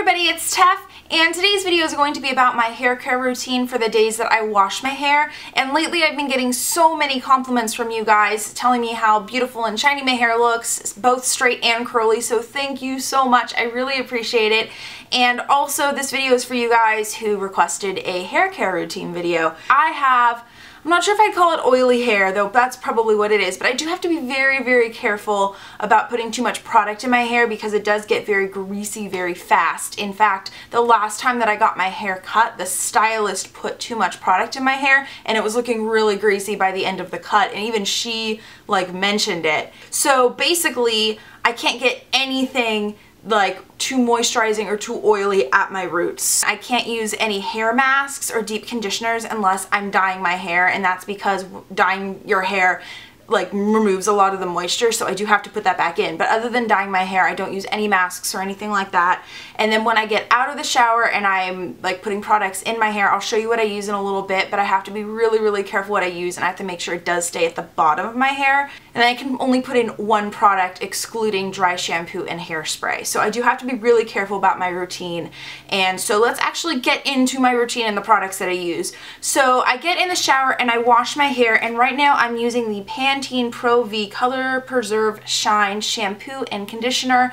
everybody, it's Tef, and today's video is going to be about my hair care routine for the days that I wash my hair. And lately I've been getting so many compliments from you guys telling me how beautiful and shiny my hair looks, both straight and curly, so thank you so much. I really appreciate it. And also this video is for you guys who requested a hair care routine video. I'm not sure if I'd call it oily hair, though that's probably what it is, but I do have to be very, very careful about putting too much product in my hair because it does get very greasy very fast. In fact, the last time that I got my hair cut, the stylist put too much product in my hair and it was looking really greasy by the end of the cut, and even she mentioned it. So basically, I can't get anything too moisturizing or too oily at my roots. I can't use any hair masks or deep conditioners unless I'm dyeing my hair, and that's because dyeing your hair removes a lot of the moisture, so I do have to put that back in. But other than dyeing my hair, I don't use any masks or anything like that. And then when I get out of the shower and I'm putting products in my hair, I'll show you what I use in a little bit, but I have to be really, really careful what I use, and I have to make sure it does stay at the bottom of my hair. And then I can only put in one product excluding dry shampoo and hairspray. So I do have to be really careful about my routine. And so let's actually get into my routine and the products that I use. So I get in the shower and I wash my hair, and right now I'm using the Pantene Pro V Color Preserve Shine shampoo and conditioner.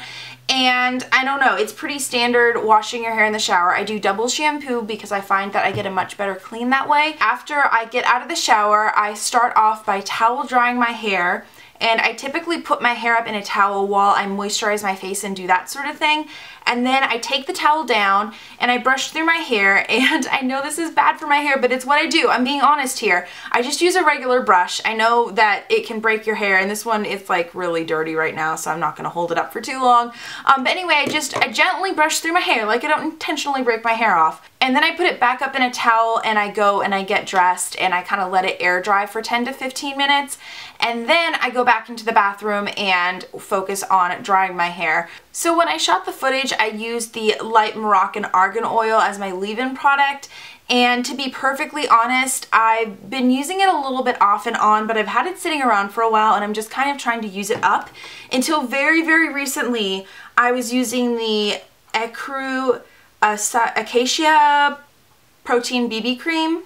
And I don't know, it's pretty standard washing your hair in the shower. I do double shampoo because I find that I get a much better clean that way. After I get out of the shower, I start off by towel drying my hair. And I typically put my hair up in a towel while I moisturize my face and do that sort of thing. And then I take the towel down and I brush through my hair, and I know this is bad for my hair, but it's what I do. I'm being honest here. I just use a regular brush. I know that it can break your hair, and this one is really dirty right now, so I'm not going to hold it up for too long. But anyway, I gently brush through my hair, I don't intentionally break my hair off. And then I put it back up in a towel and I go and I get dressed and I kind of let it air dry for 10 to 15 minutes. And then I go back into the bathroom and focus on drying my hair. So when I shot the footage, I used the light Moroccan argan oil as my leave-in product. And to be perfectly honest, I've been using it a little bit off and on, but I've had it sitting around for a while and I'm just kind of trying to use it up. Until very, very recently, I was using the Ecru Acacia Protein BB Cream.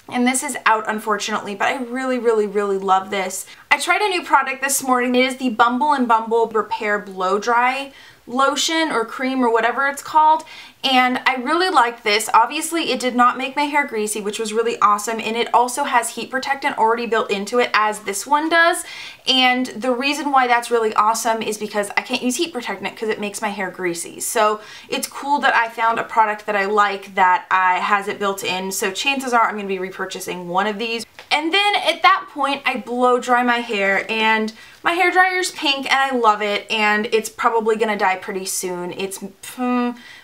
And this is out, unfortunately, but I really, really, really love this. I tried a new product this morning. It is the Bumble and Bumble Repair Blow Dry lotion or cream or whatever it's called, and I really like this. Obviously it did not make my hair greasy, which was really awesome, and it also has heat protectant already built into it as this one does. And the reason why that's really awesome is because I can't use heat protectant because it makes my hair greasy. So it's cool that I found a product that I like that has it built in, so chances are I'm going to be repurchasing one of these. And then at that point I blow dry my hair, and my hair dryer's pink and I love it, and it's probably gonna die pretty soon. It's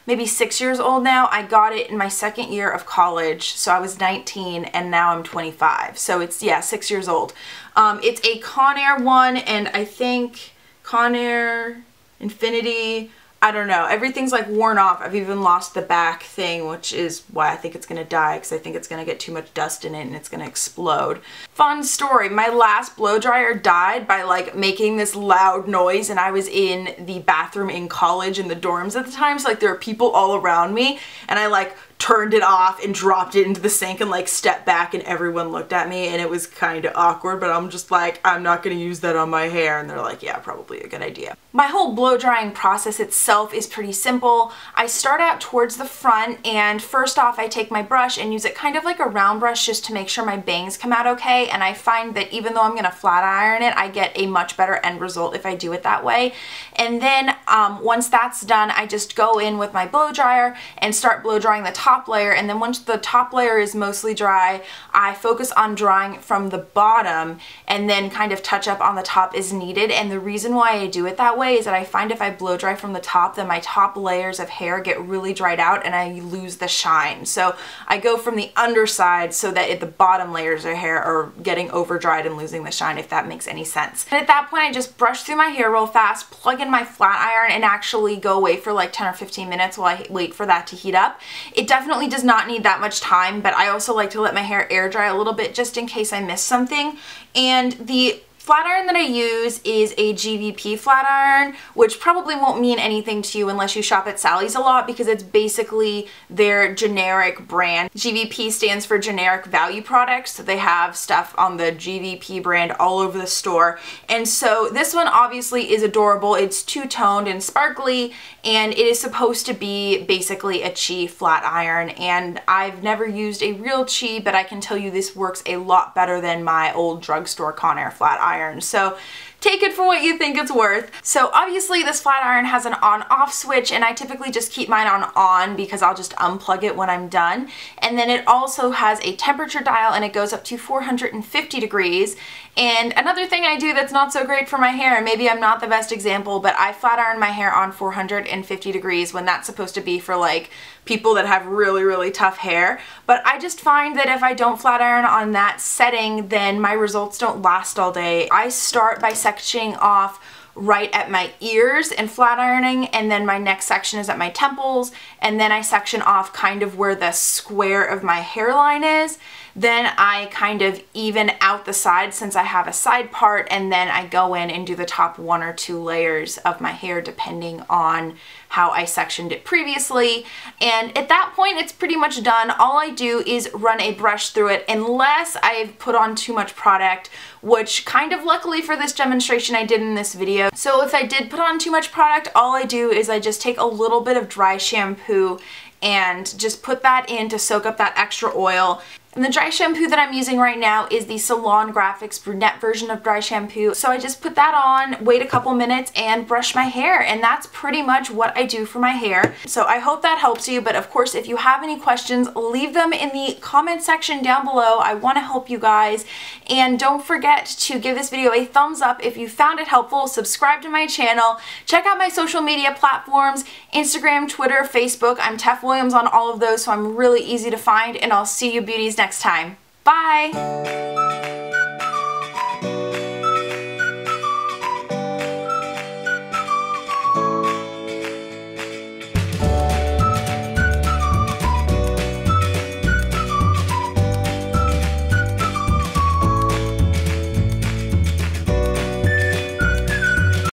maybe 6 years old now. I got it in my second year of college, so I was 19 and now I'm 25. So it's, yeah, 6 years old. It's a Conair one, and I think Conair Infinity, I don't know, everything's worn off. I've even lost the back thing, which is why I think it's gonna die, because I think it's gonna get too much dust in it and it's gonna explode. Fun story, my last blow dryer died by making this loud noise, and I was in the bathroom in college in the dorms at the time, so there were people all around me, and I turned it off and dropped it into the sink and stepped back, and everyone looked at me, and it was kind of awkward, but I'm just I'm not gonna use that on my hair, and they're yeah, probably a good idea. My whole blow drying process itself is pretty simple. I start out towards the front, and first off I take my brush and use it kind of like a round brush just to make sure my bangs come out okay, and I find that even though I'm gonna flat iron it, I get a much better end result if I do it that way. And then once that's done, I just go in with my blow dryer and start blow drying the top layer, and then once the top layer is mostly dry, I focus on drying from the bottom and then kind of touch up on the top as needed. And the reason why I do it that way is that I find if I blow dry from the top, then my top layers of hair get really dried out and I lose the shine. So I go from the underside so that the bottom layers of hair are getting over dried and losing the shine, if that makes any sense. And at that point I just brush through my hair real fast, plug in my flat iron, and actually go away for 10 or 15 minutes while I wait for that to heat up. It definitely does not need that much time, but I also like to let my hair air dry a little bit just in case I miss something. And the flat iron that I use is a GVP flat iron, which probably won't mean anything to you unless you shop at Sally's a lot because it's basically their generic brand. GVP stands for generic value products, so they have stuff on the GVP brand all over the store. And so this one obviously is adorable. It's two-toned and sparkly, and it is supposed to be basically a chi flat iron, and I've never used a real chi, but I can tell you this works a lot better than my old drugstore Conair flat iron. So take it for what you think it's worth. So obviously this flat iron has an on-off switch, and I typically just keep mine on because I'll just unplug it when I'm done. And then it also has a temperature dial, and it goes up to 450 degrees. And another thing I do that's not so great for my hair, and maybe I'm not the best example, but I flat iron my hair on 450 degrees when that's supposed to be for like people that have really, really tough hair. But I just find that if I don't flat iron on that setting, then my results don't last all day. I start by sectioning off right at my ears and flat ironing, and then my next section is at my temples, and then I section off kind of where the square of my hairline is. Then I kind of even out the sides since I have a side part, and then I go in and do the top 1 or 2 layers of my hair depending on how I sectioned it previously. And at that point it's pretty much done. All I do is run a brush through it unless I've put on too much product, which kind of luckily for this demonstration I did in this video. So if I did put on too much product, all I do is I just take a little bit of dry shampoo and just put that in to soak up that extra oil. And the dry shampoo that I'm using right now is the Salon Graphics brunette version of dry shampoo. So I just put that on, wait a couple minutes, and brush my hair. And that's pretty much what I do for my hair. So I hope that helps you. But of course, if you have any questions, leave them in the comment section down below. I want to help you guys. And don't forget to give this video a thumbs up if you found it helpful. Subscribe to my channel. Check out my social media platforms, Instagram, Twitter, Facebook. I'm Tef Williams on all of those, so I'm really easy to find. And I'll see you beauties next time. Bye!